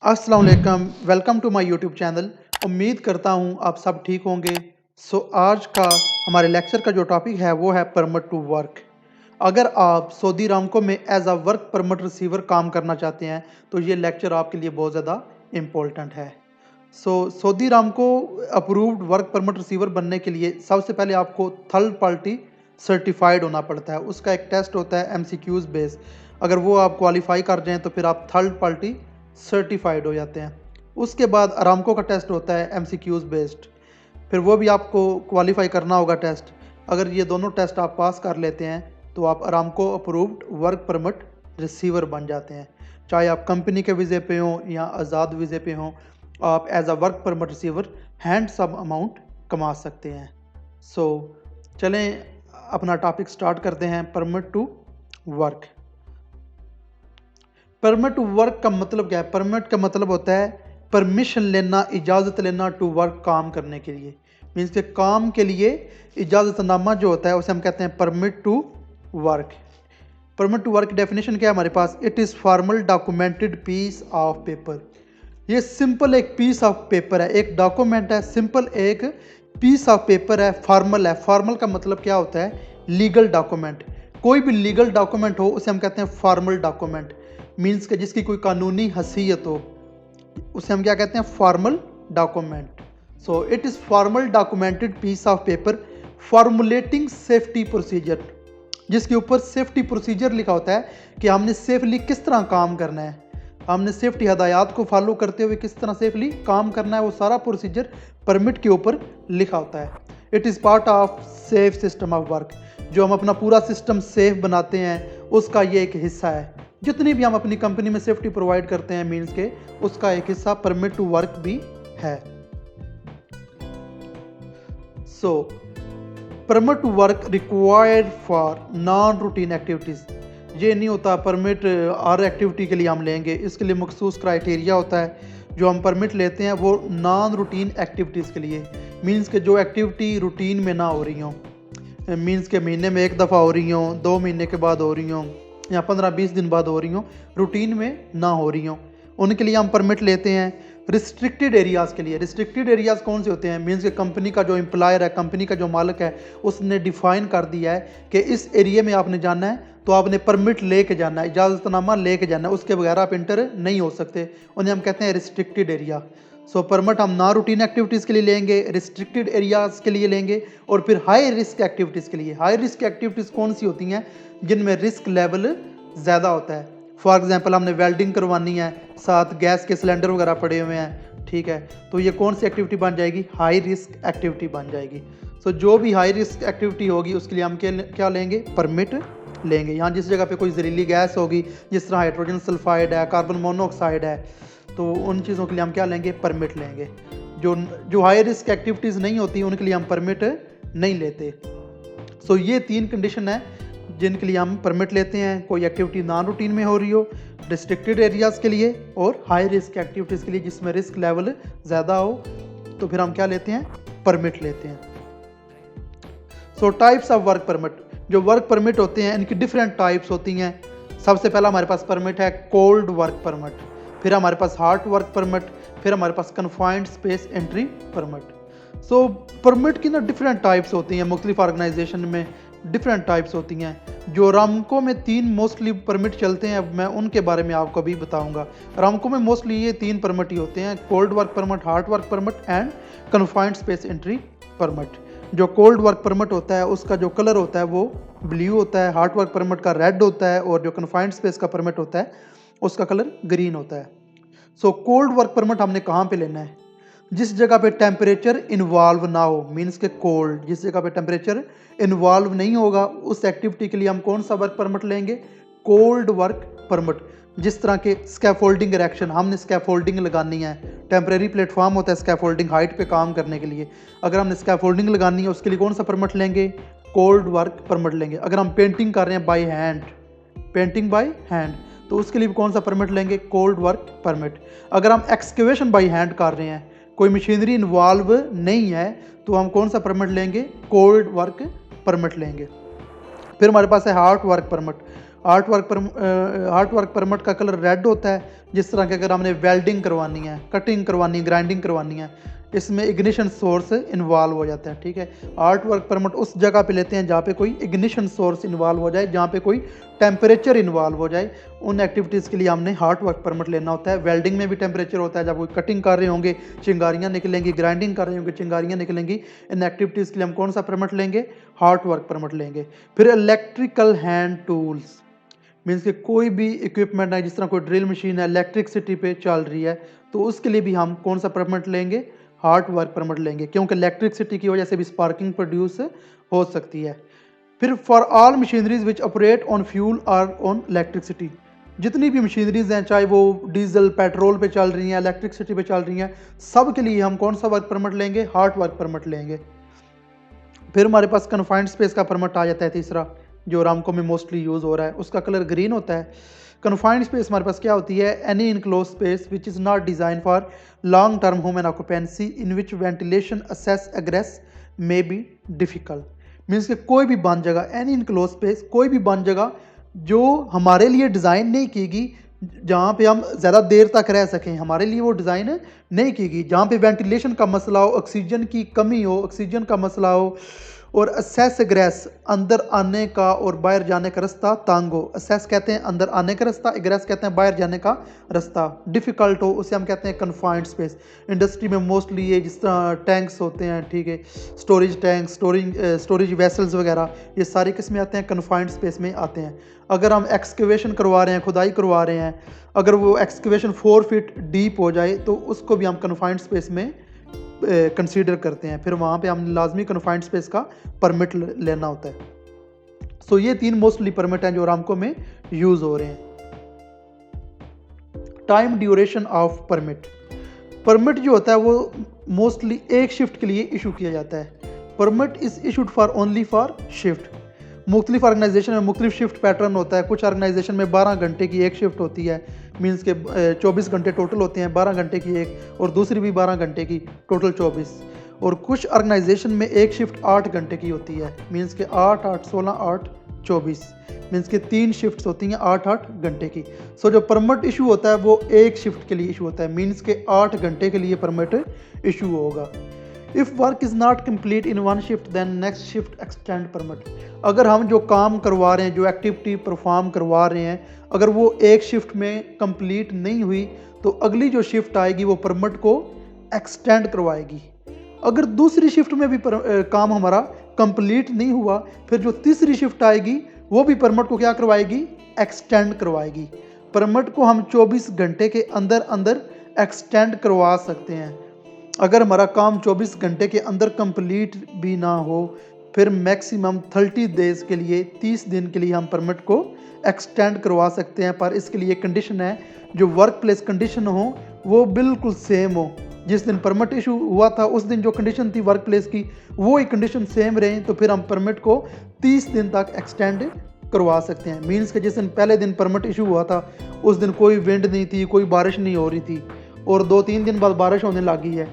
अस्सलाम वालेकुम, welcome to my YouTube channel. उम्मीद करता हूँ आप सब ठीक होंगे। आज का हमारे लेक्चर का जो टॉपिक है वो है परमिट टू वर्क। अगर आप सऊदी अरामको में as a work permit receiver काम करना चाहते हैं तो ये लेक्चर आपके लिए बहुत ज़्यादा इम्पोर्टेंट है। Saudi Aramco approved work permit receiver बनने के लिए सबसे पहले आपको थर्ड पार्टी सर्टिफाइड होना पड़ता है। उसका एक टेस्ट होता है एमसीक्यूज बेस। अगर वो आप क्वालिफाई कर जाएँ तो फिर आप थर्ड पार्टी सर्टिफाइड हो जाते हैं। उसके बाद अरामको का टेस्ट होता है एमसीक्यूज बेस्ड, फिर वो भी आपको क्वालिफाई करना होगा टेस्ट। अगर ये दोनों टेस्ट आप पास कर लेते हैं तो आप Aramco approved work permit receiver बन जाते हैं। चाहे आप कंपनी के वीज़े पे हों या आज़ाद वीज़े पे हों, आप as a work permit receiver handsome amount कमा सकते हैं। चलें अपना टॉपिक स्टार्ट करते हैं। Permit to work. Permit to work का मतलब क्या है? परमिट का मतलब होता है परमिशन लेना, इजाज़त लेना टू वर्क, काम करने के लिए। मीन्स के काम के लिए इजाज़तनामा जो होता है उसे हम कहते हैं permit to work. Permit to work definition क्या है हमारे पास? It is formal documented piece of paper. ये सिंपल एक पीस ऑफ पेपर है, एक डॉक्यूमेंट है, सिंपल एक पीस ऑफ पेपर है, फॉर्मल है। फॉर्मल का मतलब क्या होता है? Legal document. कोई भी लीगल डॉक्यूमेंट हो उसे हम कहते हैं फॉर्मल डॉक्यूमेंट। मीन्स के जिसकी कोई कानूनी हैसियत हो उसे हम क्या कहते हैं? Formal document. So it is formal documented piece of paper formulating safety procedure, जिसके ऊपर सेफ्टी प्रोसीजर लिखा होता है कि हमने सेफली किस तरह काम करना है, हमने सेफ्टी हदायत को फॉलो करते हुए किस तरह सेफली काम करना है। वो सारा प्रोसीजर परमिट के ऊपर लिखा होता है। It is part of safe system of work. जो हम अपना पूरा सिस्टम सेफ बनाते हैं उसका ये एक हिस्सा है। जितनी भी हम अपनी कंपनी में सेफ्टी प्रोवाइड करते हैं मीन्स के उसका एक हिस्सा परमिट टू वर्क भी है। Permit to work required for non routine activities. ये नहीं होता परमिट हर एक्टिविटी के लिए हम लेंगे, इसके लिए मखसूस क्राइटेरिया होता है। जो हम परमिट लेते हैं वो नॉन रूटीन एक्टिविटीज़ के लिए। मीन्स के जो एक्टिविटी रूटीन में ना हो रही हों, मीन्स के महीने में एक दफ़ा हो रही हों, 2 महीने के बाद हो रही हों या 15-20 दिन बाद हो रही हों, रूटीन में ना हो रही हों, उनके लिए हम परमिट लेते हैं। रिस्ट्रिक्टेड एरियाज़ के लिए। रिस्ट्रिक्टेड एरियाज़ कौन से होते हैं? मीन्स के कंपनी का जो एम्प्लॉयर है, कंपनी का जो मालिक है, उसने डिफ़ाइन कर दिया है कि इस एरिया में आपने जाना है तो आपने परमिट लेके जाना है, इजाज़तनामा लेके जाना है, उसके बगैर आप इंटर नहीं हो सकते। उन्हें हम कहते हैं रिस्ट्रिक्टेड एरिया। परमिट हम नॉन रूटीन एक्टिविटीज़ के लिए लेंगे, रिस्ट्रिक्टेड एरियाज़ के लिए लेंगे और फिर हाई रिस्क एक्टिविटीज़ के लिए। हाई रिस्क एक्टिविटीज़ कौन सी होती हैं? जिनमें रिस्क लेवल ज़्यादा होता है। फॉर एग्जांपल हमने वेल्डिंग करवानी है, साथ गैस के सिलेंडर वगैरह पड़े हुए हैं, ठीक है, तो ये कौन सी एक्टिविटी बन जाएगी? हाई रिस्क एक्टिविटी बन जाएगी। जो भी हाई रिस्क एक्टिविटी होगी उसके लिए हम क्या लेंगे? परमिट लेंगे। यहाँ जिस जगह पे कोई जहरीली गैस होगी, जिस तरह हाइड्रोजन सल्फाइड है, कार्बन मोनोऑक्साइड है, तो उन चीज़ों के लिए हम क्या लेंगे? परमिट लेंगे। जो हाई रिस्क एक्टिविटीज़ नहीं होती उनके लिए हम परमिट नहीं लेते। ये 3 कंडीशन है जिनके लिए हम परमिट लेते हैं। कोई एक्टिविटी नॉन रूटीन में हो रही हो, रिस्ट्रिक्टेड एरियाज़ के लिए और हाई रिस्क एक्टिविटीज़ के लिए जिसमें रिस्क लेवल ज़्यादा हो, तो फिर हम क्या लेते हैं? परमिट लेते हैं। Types of work permit. जो वर्क परमिट होते हैं इनकी डिफरेंट टाइप्स होती हैं। सबसे पहला हमारे पास परमिट है कोल्ड वर्क परमिट, फिर हमारे पास हॉट वर्क परमिट, फिर हमारे पास confined space entry permit. Permit की ना डिफरेंट टाइप्स होती हैं, मुख्तलिफ ऑर्गेनाइजेशन में डिफरेंट टाइप्स होती हैं। जो रामको में 3 मोस्टली परमिट चलते हैं, मैं उनके बारे में आपको अभी बताऊंगा। रामको में मोस्टली ये 3 परमिट ही होते हैं: cold work permit, hot work permit and confined space entry permit. जो कोल्ड वर्क परमिट होता है उसका जो कलर होता है वो ब्लू होता है, हॉट वर्क परमिट का रेड होता है और जो कन्फाइंड स्पेस का परमिट होता है उसका कलर ग्रीन होता है। कोल्ड वर्क परमिट हमने कहाँ पे लेना है? जिस जगह पे टेम्परेचर इन्वॉल्व ना हो, मीन्स के कोल्ड। जिस जगह पे टेम्परेचर इन्वॉल्व नहीं होगा उस एक्टिविटी के लिए हम कौन सा वर्क परमिट लेंगे? Cold work permit. जिस तरह के स्कैफोल्डिंग इरेक्शन, हमने स्कैफोल्डिंग लगानी है, टेम्परेरी प्लेटफॉर्म होता है स्कैफोल्डिंग हाइट पे काम करने के लिए। अगर हमने स्कैफोल्डिंग लगानी है उसके लिए कौन सा परमिट लेंगे? कोल्ड वर्क परमिट लेंगे। अगर हम पेंटिंग कर रहे हैं by hand, painting by hand, तो उसके लिए कौन सा परमिट लेंगे? Cold work permit. अगर हम एक्सकेवेशन बाई हैंड कर रहे हैं, कोई मशीनरी इन्वॉल्व नहीं है, तो हम कौन सा परमिट लेंगे? कोल्ड वर्क परमिट लेंगे। फिर हमारे पास है hot work permit. Art work permit का कलर रेड होता है। जिस तरह के अगर हमने वेल्डिंग करवानी है, कटिंग करवानी है, ग्राइंडिंग करवानी है, इसमें इग्निशन सोर्स इन्वॉल्व हो जाता है, ठीक है। आर्ट वर्क परमिट उस जगह पे लेते हैं जहाँ पे कोई इग्निशन सोर्स इन्वॉल्व हो जाए, जहाँ पे कोई टेम्परेचर इन्वॉल्व हो जाए, उन एक्टिविटीज़ के लिए हमने आर्ट वर्क परमिट लेना होता है। वेल्डिंग में भी टेम्परेचर होता है, जब कोई कटिंग कर रहे होंगे चिंगारियाँ निकलेंगी, ग्राइंडिंग कर रहे होंगे चिंगारियाँ निकलेंगी। इन एक्टिविटीज़ के लिए हम कौन सा परमिट लेंगे? आर्ट वर्क परमिट लेंगे। फिर इलेक्ट्रिकल हैंड टूल्स, मीन्स कि कोई भी इक्विपमेंट है, जिस तरह कोई ड्रिल मशीन है इलेक्ट्रिसिटी पे चल रही है, तो उसके लिए भी हम कौन सा परमिट लेंगे? आर्ट वर्क परमिट लेंगे, क्योंकि इलेक्ट्रिसिटी की वजह से भी स्पार्किंग प्रोड्यूस हो सकती है। फिर for all machineries which operate on fuel और ऑन इलेक्ट्रिसिटी, जितनी भी मशीनरीज हैं चाहे वो डीजल पेट्रोल पे चल रही हैं, इलेक्ट्रिसिटी पे चल रही हैं, सब के लिए हम कौन सा वर्क परमिट लेंगे? आर्ट वर्क परमिट लेंगे। फिर हमारे पास कन्फाइंड स्पेस का परमिट आ जाता है तीसरा, जो रामको में मोस्टली यूज़ हो रहा है, उसका कलर ग्रीन होता है। कन्फाइंड स्पेस हमारे पास क्या होती है? Any enclose space which is not design for long term human occupancy in which ventilation assess एग्रेस may be difficult. Means कि कोई भी बंद जगह, एनी इनक्लोज स्पेस, कोई भी बंद जगह जो हमारे लिए डिज़ाइन नहीं की गई, जहाँ पे हम ज़्यादा देर तक रह सकें, हमारे लिए वो डिज़ाइन नहीं की गई। जहाँ पे वेंटिलेशन का मसला हो, ऑक्सीजन की कमी हो, ऑक्सीजन का मसला हो, और असेस एग्रेस अंदर आने का और बाहर जाने का रास्ता तंग हो। असेस कहते हैं अंदर आने का रास्ता, एग्रेस कहते हैं बाहर जाने का रास्ता डिफ़िकल्ट हो, उसे हम कहते हैं कन्फाइंड स्पेस। इंडस्ट्री में मोस्टली ये जिस तरह टैंक्स होते हैं, ठीक है, स्टोरेज टैंक, स्टोरेज वेसल्स वगैरह, ये सारी किस में आते हैं? कन्फाइंड स्पेस में आते हैं। अगर हम एक्सकेवेशन करवा रहे हैं, खुदाई करवा रहे हैं, अगर वो एक्सकेवेशन 4 फीट डीप हो जाए तो उसको भी हम कन्फाइंड स्पेस में कंसीडर करते हैं। फिर वहाँ पे हम लाजमी कन्फाइंड स्पेस का परमिट लेना होता है। सो ये 3 मोस्टली परमिट हैं जो रामको में यूज़ हो रहे हैं। Time duration of permit, permit जो होता है वो मोस्टली एक शिफ्ट के लिए इशू किया जाता है। Permit is issued for only for shift. मुख्तलिफ ऑर्गेनाइजेशन में मुख्तलिफ शिफ्ट पैटर्न होता है। कुछ ऑर्गेनाइजेशन में 12 घंटे की एक शिफ्ट होती है, मीन्स के 24 घंटे टोटल होते हैं, 12 घंटे की एक, और दूसरी भी 12 घंटे की, टोटल 24। और कुछ ऑर्गेनाइजेशन में एक शिफ्ट 8 घंटे की होती है, मीन्स के 8, 8, 16, 8, 24, मीन्स के 3 शिफ्ट्स होती हैं 8-8 घंटे की। सो जो परमिट इशू होता है वो एक शिफ्ट के लिए इशू होता है, मीन्स के 8 घंटे के लिए परमिट इशू होगा। If work is not complete in one shift then next shift extend permit. अगर हम जो काम करवा रहे हैं, जो एक्टिविटी परफॉर्म करवा रहे हैं, अगर वो एक शिफ्ट में कंप्लीट नहीं हुई तो अगली जो शिफ्ट आएगी वो परमिट को एक्सटेंड करवाएगी। अगर दूसरी शिफ्ट में भी काम हमारा कंप्लीट नहीं हुआ, फिर जो तीसरी शिफ्ट आएगी वो भी परमिट को क्या करवाएगी? एक्सटेंड करवाएगी। परमिट को हम 24 घंटे के अंदर अंदर एक्सटेंड करवा सकते हैं। अगर हमारा काम 24 घंटे के अंदर कंप्लीट भी ना हो, फिर मैक्सिमम 30 डेज़ के लिए, 30 दिन के लिए हम परमिट को एक्सटेंड करवा सकते हैं। पर इसके लिए कंडीशन है, जो वर्क प्लेस कंडीशन हो वो बिल्कुल सेम हो। जिस दिन परमिट इशू हुआ था उस दिन जो कंडीशन थी वर्क प्लेस की, वो ही कंडीशन सेम रहे, तो फिर हम परमिट को 30 दिन तक एक्सटेंड करवा सकते हैं। मीन्स कि जिस दिन पहले दिन परमिट इशू हुआ था उस दिन कोई विंड नहीं थी, कोई बारिश नहीं हो रही थी, और 2-3 दिन बाद बारिश होने लगी है,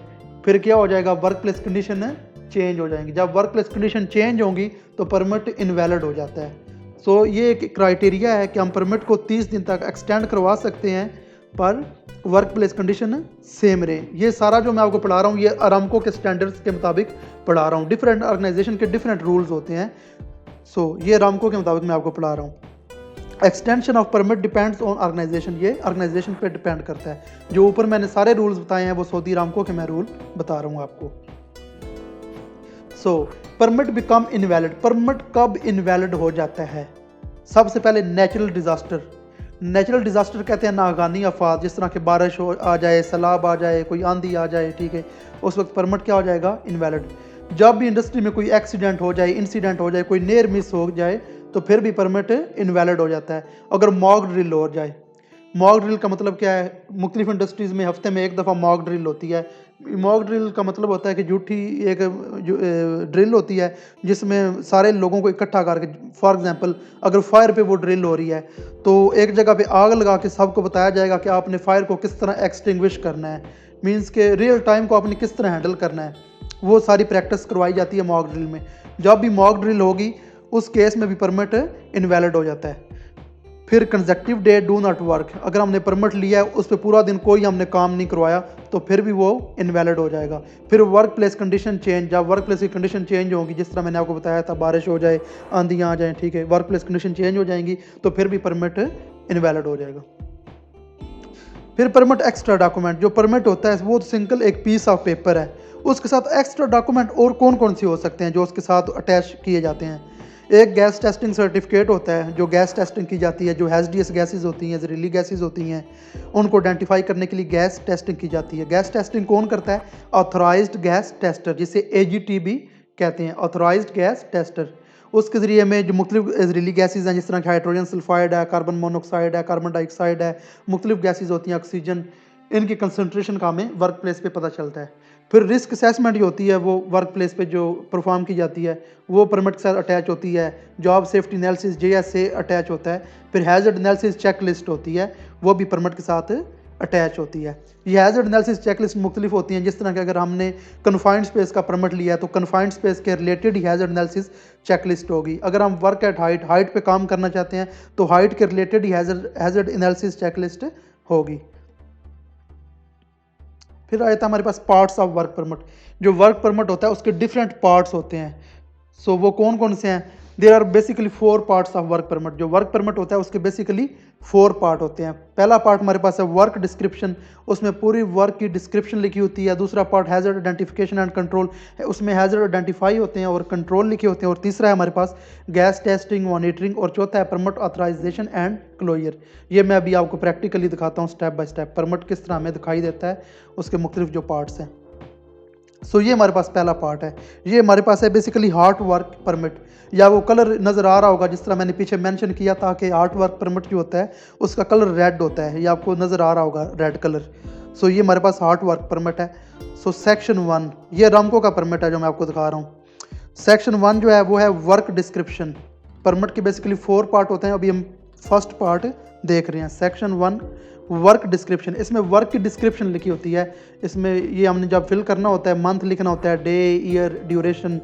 फिर क्या हो जाएगा? वर्क प्लेस कंडीशन चेंज हो जाएंगी। जब वर्क प्लेस कंडीशन चेंज होंगी तो परमिट इनवैलिड हो जाता है। सो ये एक क्राइटेरिया है कि हम परमिट को 30 दिन तक एक्सटेंड करवा सकते हैं, पर वर्क प्लेस कंडीशन सेम रहे। ये सारा जो मैं आपको पढ़ा रहा हूँ ये अरामको के स्टैंडर्ड्स के मुताबिक पढ़ा रहा हूँ। डिफरेंट ऑर्गेनाइजेशन के डिफरेंट रूल्स होते हैं, सो ये अरामको के मुताबिक मैं आपको पढ़ा रहा हूँ। Extension of permit depends on organisation, ये ऑर्गेनाइजेशन पे डिपेंड करता है। जो ऊपर मैंने सारे रूल्स बताए हैं वो सऊदी अरामको के मैं रूल बता रहा हूँ आपको। सो परमिट बिकम इनवैलिड, परमिट कब इनवैलिड हो जाता है? सबसे पहले नेचुरल डिजास्टर। नेचुरल डिजास्टर कहते हैं नागानी आफात, जिस तरह के बारिश हो आ जाए, सैलाब आ जाए, कोई आंधी आ जाए, ठीक है, उस वक्त परमिट क्या हो जाएगा? इनवैलिड। जब भी इंडस्ट्री में कोई एक्सीडेंट हो जाए, इंसिडेंट हो जाए, कोई नियर मिस हो जाए, तो फिर भी परमिट इनवैलिड हो जाता है। अगर मॉक ड्रिल हो जाए, मॉक ड्रिल का मतलब क्या है? मुख्तलिफ इंडस्ट्रीज़ में हफ्ते में एक दफ़ा मॉक ड्रिल होती है। मॉक ड्रिल का मतलब होता है कि झूठी एक ड्रिल होती है जिसमें सारे लोगों को इकट्ठा करके, फॉर एग्जांपल अगर फायर पे वो ड्रिल हो रही है तो एक जगह पे आग लगा के सबको बताया जाएगा कि आपने फायर को किस तरह एक्सटिंग्विश करना है, मीन्स के रियल टाइम को आपने किस तरह हैंडल करना है। वो सारी प्रैक्टिस करवाई जाती है मॉक ड्रिल में। जब भी मॉक ड्रिल होगी उस केस में भी परमिट इनवैलिड हो जाता है। फिर consecutive day do not work, अगर हमने परमिट लिया है उस पर पूरा दिन कोई हमने काम नहीं करवाया तो फिर भी वो इनवैलिड हो जाएगा। फिर वर्क प्लेस कंडीशन चेंज, जब वर्क प्लेस की कंडीशन चेंज होगी, जिस तरह मैंने आपको बताया था, बारिश हो जाए, आंधियाँ आ जाएँ, ठीक है, वर्क प्लेस कंडीशन चेंज हो जाएंगी तो फिर भी परमिट इनवैलिड हो जाएगा। फिर परमिट एक्स्ट्रा डॉक्यूमेंट, जो परमिट होता है वो सिंगल एक पीस ऑफ पेपर है, उसके साथ एक्स्ट्रा डॉक्यूमेंट और कौन कौन से हो सकते हैं जो उसके साथ अटैच किए जाते हैं। एक गैस टेस्टिंग सर्टिफिकेट होता है, जो गैस टेस्टिंग की जाती है, जो हैज़र्डस गैसेज होती हैं, जहरीली गैसेज होती हैं, उनको आइडेंटिफाई करने के लिए गैस टेस्टिंग की जाती है। गैस टेस्टिंग कौन करता है? ऑथराइज्ड गैस टेस्टर, जिसे AGT भी कहते हैं, ऑथराइज्ड गैस टेस्टर। उसके ज़रिए में जो मुख्तलिफ जहरीली गैसेज हैं, जिस तरह कि हाइड्रोजन सल्फाइड है, कार्बन मोनोक्साइड है, कार्बन डाइऑक्साइड है, मुख्तलिफ गैसेज होती हैं, ऑक्सीजन, इनकी कंसनट्रेशन का हमें वर्क प्लेस पे पता चलता है। फिर रिस्क असेसमेंट जो होती है वो वर्क प्लेस पे जो परफॉर्म की जाती है वो परमिट के साथ अटैच होती है। Job safety analysis JSA attach होता है। फिर हैज़र्ड एनालिसिस चेक लिस्ट होती है, वो भी परमिट के साथ अटैच होती है। ये हैज़र्ड एनालिसिस चेक लिस्ट मुख्तलिफ होती हैं, जिस तरह के अगर हमने कन्फाइंड स्पेस का परमिट लिया है तो कन्फाइंड स्पेस के रिलेटेड ही हैज़र्ड एनालिसिस चेक लिस्ट होगी। अगर हम वर्क एट हाइट पे काम करना चाहते हैं तो हाइट के रिलेटेड ही हैज़र्ड एनालिसिस चेक लिस्ट होगी। फिर आया था हमारे पास पार्ट्स ऑफ वर्क परमिट। जो वर्क परमिट होता है उसके डिफरेंट पार्ट्स होते हैं। सो वो कौन कौन से हैं? There are basically 4 parts of work permit. जो वर्क परमिट होता है उसके बेसिकली 4 पार्ट होते हैं। पहला पार्ट हमारे पास है वर्क डिस्क्रिप्शन, उसमें पूरी वर्क की डिस्क्रिप्शन लिखी होती है। दूसरा part hazard identification and control, उसमें हैज़र्ड आइडेंटिफाई होते हैं और कंट्रोल लिखे होते हैं। और तीसरा है हमारे पास गैस टेस्टिंग मॉनिटरिंग, और चौथा है परमिट ऑथराइजेशन एंड क्लोजर। ये मैं अभी आपको प्रैक्टिकली दिखाता हूँ स्टेप बाय स्टेप परमिट किस तरह हमें दिखाई देता है, उसके मुख्तलिफ जो पार्ट्स हैं। सो ये हमारे पास पहला पार्ट है। ये हमारे पास है बेसिकली हार्ट वर्क परमिट, या वो कलर नज़र आ रहा होगा जिस तरह मैंने पीछे मेंशन किया था कि हार्ट वर्क परमिट जो होता है उसका कलर रेड होता है, ये आपको नज़र आ रहा होगा रेड कलर। सो ये हमारे पास हार्ट वर्क परमिट है। सो सेक्शन 1 ये रामको का परमिट है जो मैं आपको दिखा रहा हूँ। सेक्शन 1 जो है वो है वर्क डिस्क्रिप्शन। परमिट के बेसिकली 4 पार्ट होते हैं, अभी हम फर्स्ट पार्ट देख रहे हैं। सेक्शन 1 वर्क डिस्क्रिप्शन, इसमें वर्क की डिस्क्रिप्शन लिखी होती है। इसमें ये हमने जब फिल करना होता है मंथ लिखना होता है, डे, ईयर, ड्यूरेशन।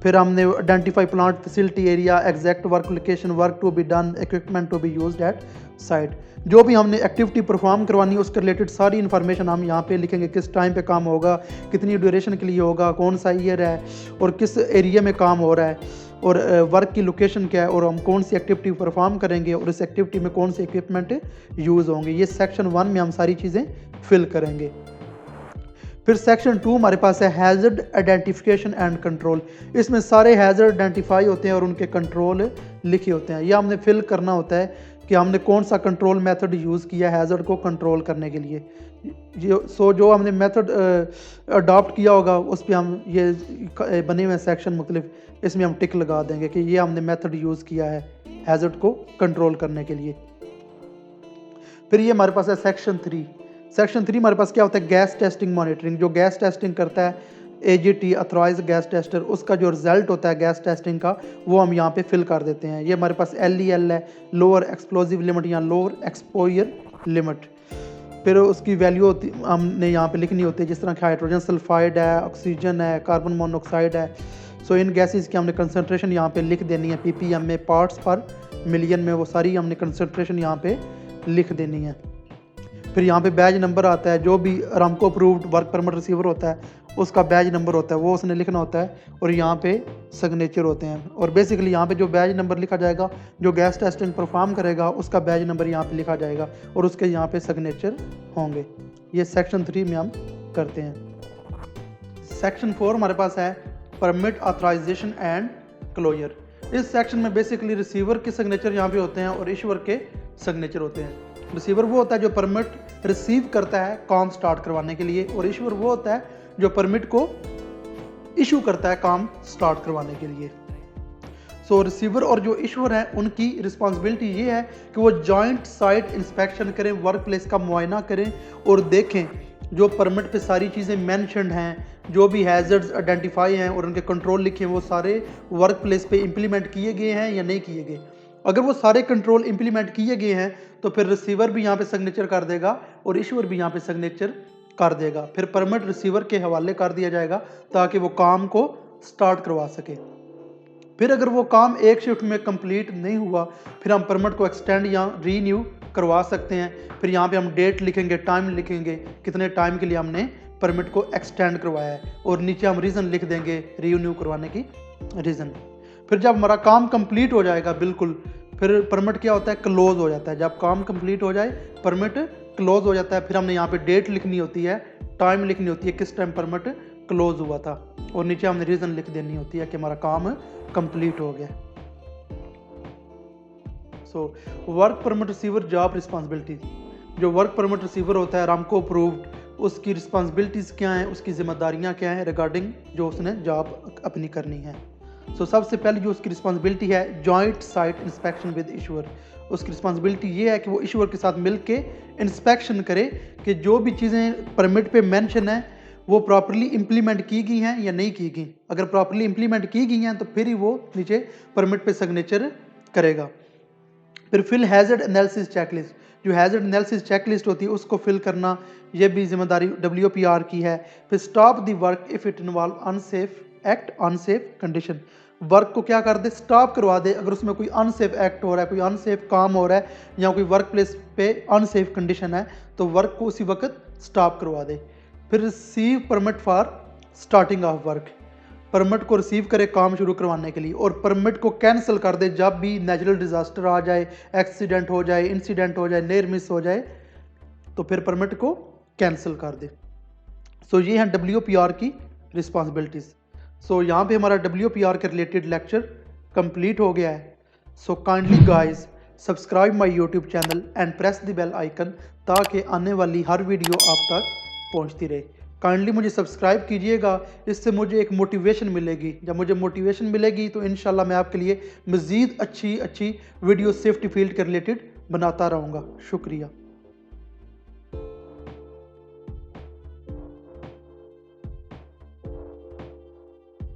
फिर हमने identify plant facility area, exact work location, work to be done, equipment to be used at site. जो भी हमने एक्टिविटी परफॉर्म करवानी है उसके रिलेटेड सारी इन्फॉर्मेशन हम यहाँ पे लिखेंगे। किस टाइम पे काम होगा, कितनी ड्यूरेशन के लिए होगा, कौन सा ईयर है और किस एरिया में काम हो रहा है, और वर्क की लोकेशन क्या है, और हम कौन सी एक्टिविटी परफॉर्म करेंगे और इस एक्टिविटी में कौन से इक्विपमेंट यूज़ होंगे। ये सेक्शन 1 में हम सारी चीज़ें फिल करेंगे। फिर सेक्शन 2 हमारे पास है हैज़र्ड आइडेंटिफिकेशन एंड कंट्रोल। इसमें सारे हैज़र्ड आइडेंटिफाई होते हैं और उनके कंट्रोल लिखे होते हैं। यह हमने फिल करना होता है कि हमने कौन सा कंट्रोल मेथड यूज़ किया है हैज़र्ड को कंट्रोल करने के लिए। जो हमने मेथड अडॉप्ट किया होगा उस पर हम ये बने हुए सेक्शन मुख्तलिफ, इसमें हम टिक लगा देंगे कि ये हमने मेथड यूज़ किया है हैज़र्ड को कंट्रोल करने के लिए। फिर ये हमारे पास है सेक्शन 3। सेक्शन 3 हमारे पास क्या होता है? Gas testing monitoring. जो गैस टेस्टिंग करता है AGT ऑथराइज्ड गैस टेस्टर, उसका जो रिजल्ट होता है गैस टेस्टिंग का वो हम यहाँ पे फिल कर देते हैं। ये हमारे पास LEL है, लोअर एक्सप्लोजिव लिमिट या लोअर एक्सपोजर लिमिट। फिर उसकी वैल्यू होती हमने यहाँ पे लिखनी होती है, जिस तरह कि हाइड्रोजन सल्फाइड है, ऑक्सीजन है, कार्बन मोनोक्साइड है। सो इन गैसेस की हमने कंसनट्रेशन यहाँ पे लिख देनी है ppm में, पार्ट्स पर मिलियन में, वो सारी हमने कंसनट्रेशन यहाँ पे लिख देनी है। फिर यहाँ पे बैज नंबर आता है, जो भी रामको अप्रूव्ड वर्क परमिट रिसीवर होता है उसका बैज नंबर होता है, वो उसने लिखना होता है, और यहाँ पे सिग्नेचर होते हैं। और बेसिकली यहाँ पे जो बैज नंबर लिखा जाएगा, जो गैस टेस्टिंग परफॉर्म करेगा उसका बैज नंबर यहाँ पे लिखा जाएगा और उसके यहाँ पे सिग्नेचर होंगे। ये सेक्शन 3 में हम करते हैं। सेक्शन 4 हमारे पास है परमिट ऑथराइजेशन एंड क्लोजर। इस सेक्शन में बेसिकली रिसीवर के सिग्नेचर यहाँ पे होते हैं और इशूअर के सिग्नेचर होते हैं। रिसीवर वो होता है जो परमिट रिसीव करता है काम स्टार्ट करवाने के लिए, और इशूअर वो होता है जो परमिट को इशू करता है काम स्टार्ट करवाने के लिए। सो रिसीवर और जो इशूअर हैं उनकी रिस्पॉन्सिबिलिटी ये है कि वो जॉइंट साइट इंस्पेक्शन करें, वर्क प्लेस का मुआयना करें और देखें जो परमिट पे सारी चीज़ें मेंशन्ड हैं, जो भी हैज़र्ड्स आइडेंटिफाई हैं और उनके कंट्रोल लिखे हैं वो सारे वर्क प्लेस पे इम्प्लीमेंट किए गए हैं या नहीं किए गए। अगर वो सारे कंट्रोल इम्प्लीमेंट किए गए हैं तो फिर रिसीवर भी यहाँ पे सिग्नेचर कर देगा और इशूअर भी यहाँ पे सिग्नेचर कर देगा। फिर परमिट रिसीवर के हवाले कर दिया जाएगा ताकि वो काम को स्टार्ट करवा सके। फिर अगर वो काम एक शिफ्ट में कंप्लीट नहीं हुआ फिर हम परमिट को एक्सटेंड या रीन्यू करवा सकते हैं। फिर यहाँ पे हम डेट लिखेंगे, टाइम लिखेंगे, कितने टाइम के लिए हमने परमिट को एक्सटेंड करवाया है, और नीचे हम रीज़न लिख देंगे रीन्यू करवाने की रीज़न। फिर जब हमारा काम कंप्लीट हो जाएगा बिल्कुल, फिर परमिट क्या होता है, क्लोज हो जाता है। जब काम कंप्लीट हो जाए परमिट क्लोज हो जाता है। फिर हमने यहाँ पे डेट लिखनी होती है, टाइम लिखनी होती है, किस टाइम परमिट क्लोज हुआ था, और नीचे हमने रीज़न लिख देनी होती है कि हमारा काम कंप्लीट हो गया। So work permit receiver job responsibility, जो वर्क परमिट रिसीवर होता है रामको अप्रूव्ड, उसकी रिस्पॉन्सिबिलिटीज़ क्या हैं, उसकी जिम्मेदारियां क्या हैं रिगार्डिंग जो उसने जॉब अपनी करनी है। सो सबसे पहले जो उसकी रिस्पॉन्सिबिलिटी है joint site inspection with issuer. उसकी रिस्पॉन्सिबिलिटी ये है कि वो इशूअर के साथ मिल के इंस्पेक्शन करे कि जो भी चीज़ें परमिट पे मेंशन है वो प्रॉपरली इम्प्लीमेंट की गई हैं या नहीं की गई। अगर प्रॉपरली इम्प्लीमेंट की गई हैं तो फिर ही वो नीचे परमिट पे सिग्नेचर करेगा। फिर फिल हैज़र्ड एनालिसिस चेकलिस्ट, जो हैज़र्ड एनालिसिस चेकलिस्ट होती है उसको फिल करना, ये भी जिम्मेदारी WPR की है। फिर stop the work if it involve unsafe act, unsafe condition, work को क्या कर दे, स्टॉप करवा दे अगर उसमें कोई अनसेफ एक्ट हो रहा है, कोई अनसेफ काम हो रहा है, या कोई वर्क प्लेस पे अनसेफ कंडीशन है तो वर्क को उसी वक्त स्टॉप करवा दे। फिर receive permit for starting of work, permit को रिसीव करे काम शुरू करवाने के लिए, और परमिट को कैंसिल कर दे जब भी नेचुरल डिजास्टर आ जाए, एक्सीडेंट हो जाए, इंसिडेंट हो जाए, नियर मिस हो जाए, तो फिर परमिट को कैंसिल कर दे। सो ये हैं WPR की रिस्पॉन्सिबिलिटीज़। सो यहाँ पे हमारा WPR के रिलेटेड लेक्चर कंप्लीट हो गया है। So kindly guys subscribe my YouTube channel and press the bell icon, ताकि आने वाली हर वीडियो आप तक पहुँचती रहे। काइंडली मुझे सब्सक्राइब कीजिएगा, इससे मुझे एक मोटिवेशन मिलेगी। जब मुझे मोटिवेशन मिलेगी तो इंशाल्लाह मैं आपके लिए मज़ीद अच्छी वीडियो सेफ्टी फील्ड के रिलेटेड बनाता रहूँगा। शुक्रिया।